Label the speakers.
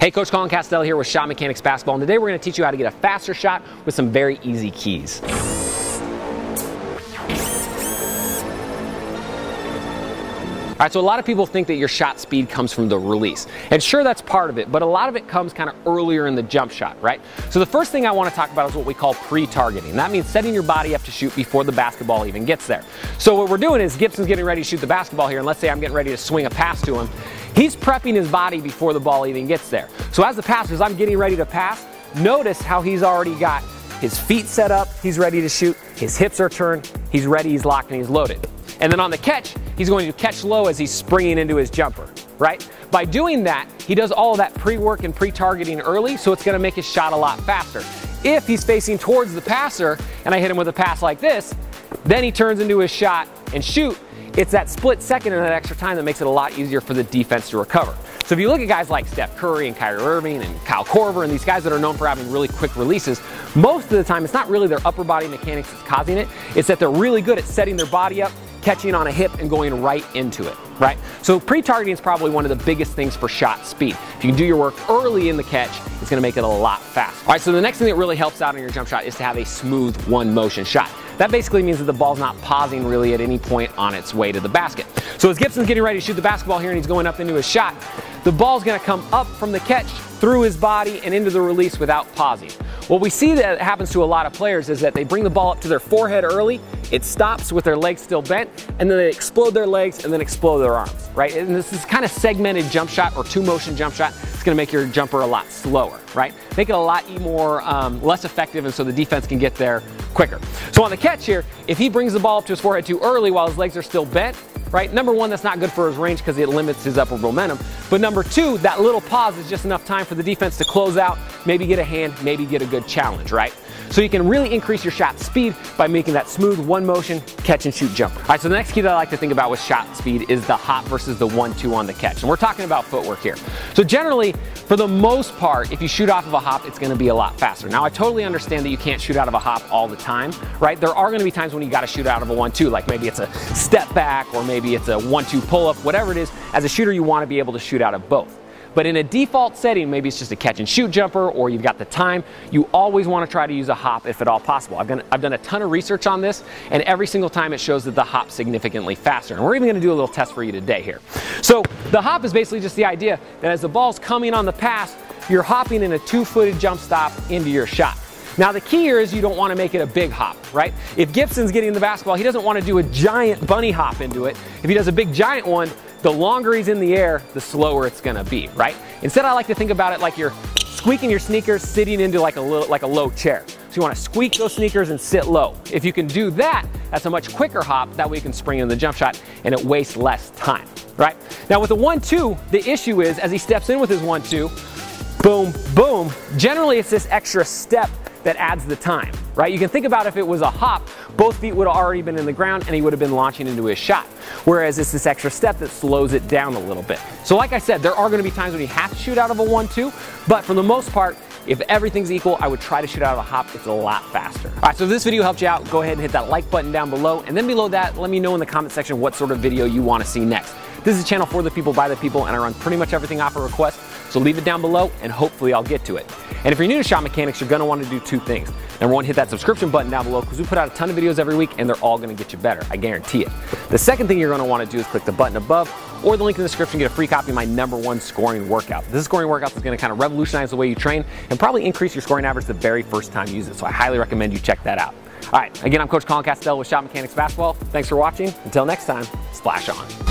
Speaker 1: Hey, Coach Colin Castell here with Shot Mechanics Basketball, and today we're going to teach you how to get a faster shot with some very easy keys. All right, so a lot of people think that your shot speed comes from the release. And sure, that's part of it, but a lot of it comes kind of earlier in the jump shot, right? So the first thing I want to talk about is what we call pre-targeting. That means setting your body up to shoot before the basketball even gets there. So what we're doing is Gibson's getting ready to shoot the basketball here, and let's say I'm getting ready to swing a pass to him. He's prepping his body before the ball even gets there. So as the passer, as I'm getting ready to pass, notice how he's already got his feet set up, he's ready to shoot, his hips are turned, he's ready, he's locked, and he's loaded. And then on the catch, he's going to catch low as he's springing into his jumper, right? By doing that, he does all of that pre-work and pre-targeting early, so it's going to make his shot a lot faster. If he's facing towards the passer and I hit him with a pass like this, then he turns into his shot and shoot. It's that split second and that extra time that makes it a lot easier for the defense to recover. So if you look at guys like Steph Curry and Kyrie Irving and Kyle Korver and these guys that are known for having really quick releases, most of the time it's not really their upper body mechanics that's causing it. It's that they're really good at setting their body up, catching on a hip and going right into it, right? So pre-targeting is probably one of the biggest things for shot speed. If you can do your work early in the catch, it's gonna make it a lot faster. All right, so the next thing that really helps out on your jump shot is to have a smooth one motion shot. That basically means that the ball's not pausing really at any point on its way to the basket. So as Gibson's getting ready to shoot the basketball here and he's going up into his shot, the ball's gonna come up from the catch, through his body and into the release without pausing. What we see that happens to a lot of players is that they bring the ball up to their forehead early, it stops with their legs still bent, and then they explode their legs and then explode their arms, right? And this is kind of segmented jump shot or two motion jump shot. It's gonna make your jumper a lot slower, right? Make it a lot more, less effective, and so the defense can get there quicker. So on the catch here, if he brings the ball up to his forehead too early while his legs are still bent, right? Number one, that's not good for his range because it limits his upward momentum. But number two, that little pause is just enough time for the defense to close out, maybe get a hand, maybe get a good challenge, right? So you can really increase your shot speed by making that smooth one motion catch and shoot jumper. All right, so the next key that I like to think about with shot speed is the hop versus the 1-2 on the catch. And we're talking about footwork here. So generally, for the most part, if you shoot off of a hop, it's gonna be a lot faster. Now, I totally understand that you can't shoot out of a hop all the time, right? There are gonna be times when you gotta shoot out of a 1-2, like maybe it's a step back or maybe it's a 1-2 pull-up, whatever it is. As a shooter, you wanna be able to shoot out of both. But in a default setting, maybe it's just a catch and shoot jumper or you've got the time, you always want to try to use a hop if at all possible. I've done a ton of research on this, and every single time it shows that the hop's significantly faster. And we're even going to do a little test for you today here. So the hop is basically just the idea that as the ball's coming on the pass, you're hopping in a two-footed jump stop into your shot. Now the key here is you don't want to make it a big hop, right? If Gibson's getting the basketball, he doesn't want to do a giant bunny hop into it. If he does a big giant one, the longer he's in the air, the slower it's gonna be, right? Instead, I like to think about it like you're squeaking your sneakers sitting into like a low chair. So you wanna squeak those sneakers and sit low. If you can do that, that's a much quicker hop. That way you can spring in the jump shot and it wastes less time, right? Now with the 1-2, the issue is as he steps in with his 1-2, boom, boom, generally it's this extra step that adds the time, right? You can think about if it was a hop, both feet would have already been in the ground and he would have been launching into his shot. Whereas it's this extra step that slows it down a little bit. So like I said, there are gonna be times when you have to shoot out of a 1-2, but for the most part, if everything's equal, I would try to shoot out of a hop. It's a lot faster. All right, so if this video helped you out, go ahead and hit that like button down below. And then below that, let me know in the comment section what sort of video you wanna see next. This is a channel for the people, by the people, and I run pretty much everything off a request. So leave it down below and hopefully I'll get to it. And if you're new to Shot Mechanics, you're gonna wanna do two things. Number one, hit that subscription button down below because we put out a ton of videos every week and they're all gonna get you better, I guarantee it. The second thing you're gonna wanna do is click the button above or the link in the description, get a free copy of my #1 scoring workout. This scoring workout is gonna kind of revolutionize the way you train and probably increase your scoring average the very first time you use it. So I highly recommend you check that out. All right, again, I'm Coach Colin Castell with Shot Mechanics Basketball. Thanks for watching. Until next time, splash on.